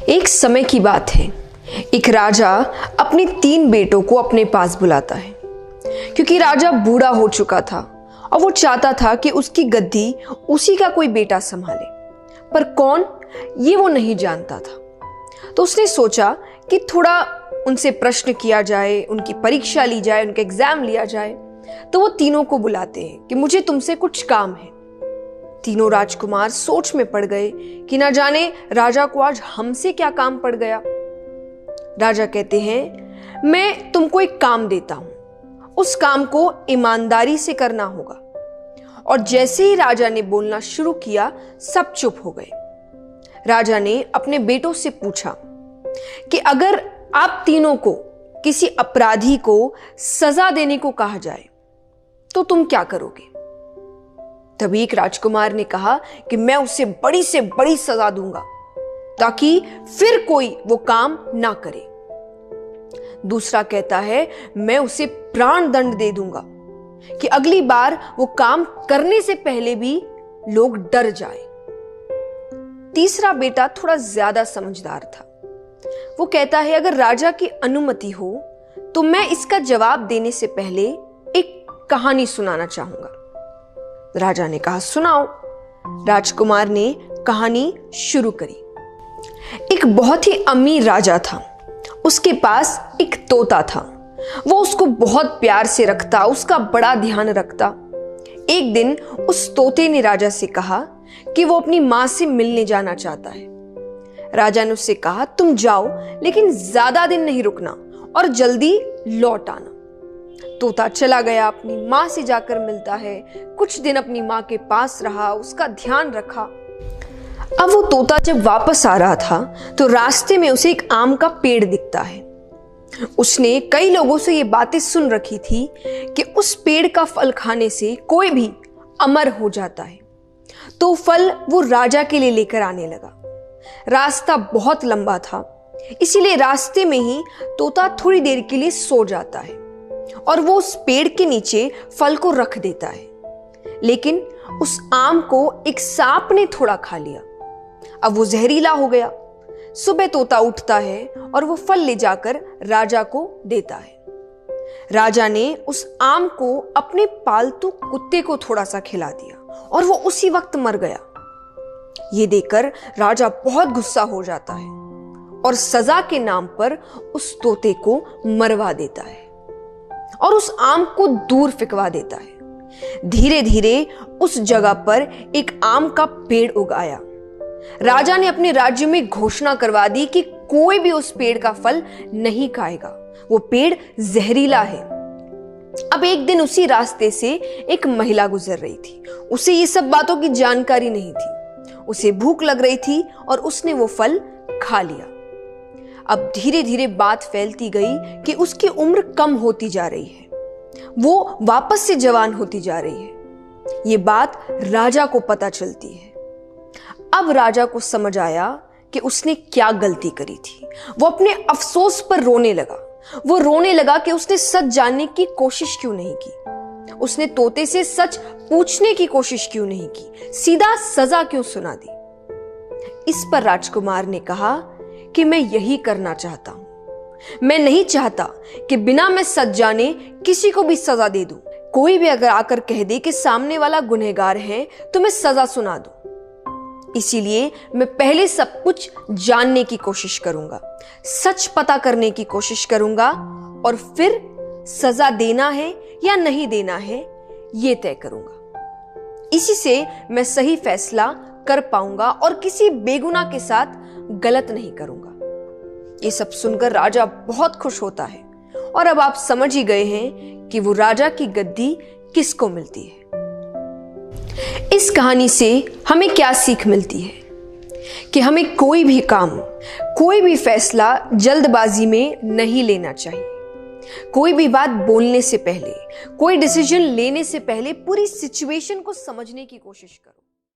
एक समय की बात है, एक राजा अपने 3 बेटों को अपने पास बुलाता है क्योंकि राजा बूढ़ा हो चुका था और वो चाहता था कि उसकी गद्दी उसी का कोई बेटा संभाले, पर कौन ये वो नहीं जानता था। तो उसने सोचा कि थोड़ा उनसे प्रश्न किया जाए, उनकी परीक्षा ली जाए, उनका एग्जाम लिया जाए। तो वो तीनों को बुलाते हैं कि मुझे तुमसे कुछ काम है। तीनों राजकुमार सोच में पड़ गए कि ना जाने राजा को आज हमसे क्या काम पड़ गया। राजा कहते हैं, मैं तुमको एक काम देता हूं, उस काम को ईमानदारी से करना होगा। और जैसे ही राजा ने बोलना शुरू किया, सब चुप हो गए। राजा ने अपने बेटों से पूछा कि अगर आप तीनों को किसी अपराधी को सजा देने को कहा जाए तो तुम क्या करोगे? तभी एक राजकुमार ने कहा कि मैं उसे बड़ी से बड़ी सजा दूंगा ताकि फिर कोई वो काम ना करे। दूसरा कहता है, मैं उसे प्राण दंड दे दूंगा कि अगली बार वो काम करने से पहले भी लोग डर जाए। तीसरा बेटा थोड़ा ज्यादा समझदार था। वो कहता है, अगर राजा की अनुमति हो तो मैं इसका जवाब देने से पहले एक कहानी सुनाना चाहूंगा। राजा ने कहा, सुनाओ। राजकुमार ने कहानी शुरू करी। एक बहुत ही अमीर राजा था। उसके पास एक तोता था। वो उसको बहुत प्यार से रखता, उसका बड़ा ध्यान रखता। एक दिन उस तोते ने राजा से कहा कि वो अपनी मां से मिलने जाना चाहता है। राजा ने उससे कहा, तुम जाओ, लेकिन ज्यादा दिन नहीं रुकना और जल्दी लौट आना। तोता चला गया, अपनी मां से जाकर मिलता है। कुछ दिन अपनी मां के पास रहा, उसका ध्यान रखा। अब वो तोता जब वापस आ रहा था तो रास्ते में उसे एक आम का पेड़ दिखता है। उसने कई लोगों से ये बातें सुन रखी थी कि उस पेड़ का फल खाने से कोई भी अमर हो जाता है। तो फल वो राजा के लिए लेकर आने लगा। रास्ता बहुत लंबा था, इसीलिए रास्ते में ही तोता थोड़ी देर के लिए सो जाता है और वो उस पेड़ के नीचे फल को रख देता है। लेकिन उस आम को एक सांप ने थोड़ा खा लिया। अब वो जहरीला हो गया। सुबह तोता उठता है और वो फल ले जाकर राजा को देता है। राजा ने उस आम को अपने पालतू कुत्ते को थोड़ा सा खिला दिया और वो उसी वक्त मर गया। ये देखकर राजा बहुत गुस्सा हो जाता है और सजा के नाम पर उस तोते को मरवा देता है और उस आम को दूर फेंकवा देता है। धीरे धीरे उस जगह पर एक आम का पेड़ उगाया। राजा ने अपने राज्य में घोषणा करवा दी कि कोई भी उस पेड़ का फल नहीं खाएगा, वो पेड़ जहरीला है। अब एक दिन उसी रास्ते से एक महिला गुजर रही थी। उसे ये सब बातों की जानकारी नहीं थी। उसे भूख लग रही थी और उसने वो फल खा लिया। अब धीरे धीरे बात फैलती गई कि उसकी उम्र कम होती जा रही है, वो वापस से जवान होती जा रही है। ये बात राजा को पता चलती है। अब राजा को समझ आया कि उसने क्या गलती करी थी। वो अपने अफसोस पर रोने लगा। वो रोने लगा कि उसने सच जानने की कोशिश क्यों नहीं की, उसने तोते से सच पूछने की कोशिश क्यों नहीं की, सीधा सजा क्यों सुना दी। इस पर राजकुमार ने कहा कि मैं यही करना चाहता हूं। मैं नहीं चाहता कि बिना मैं सच जाने किसी को भी सजा दे दूं। कोई भी अगर आकर कह दे कि सामने वाला गुनहगार है तो मैं सजा सुना दूं। इसीलिए मैं पहले सब कुछ जानने की कोशिश करूंगा, सच पता करने की कोशिश करूंगा और फिर सजा देना है या नहीं देना है ये तय करूंगा। इसी से मैं सही फैसला कर पाऊंगा और किसी बेगुनाह के साथ गलत नहीं करूंगा। ये सब सुनकर राजा बहुत खुश होता है और अब आप समझ ही गए हैं कि वो राजा की गद्दी किसको मिलती है। इस कहानी से हमें क्या सीख मिलती है कि हमें कोई भी काम, कोई भी फैसला जल्दबाजी में नहीं लेना चाहिए। कोई भी बात बोलने से पहले, कोई डिसीजन लेने से पहले पूरी सिचुएशन को समझने की कोशिश करो।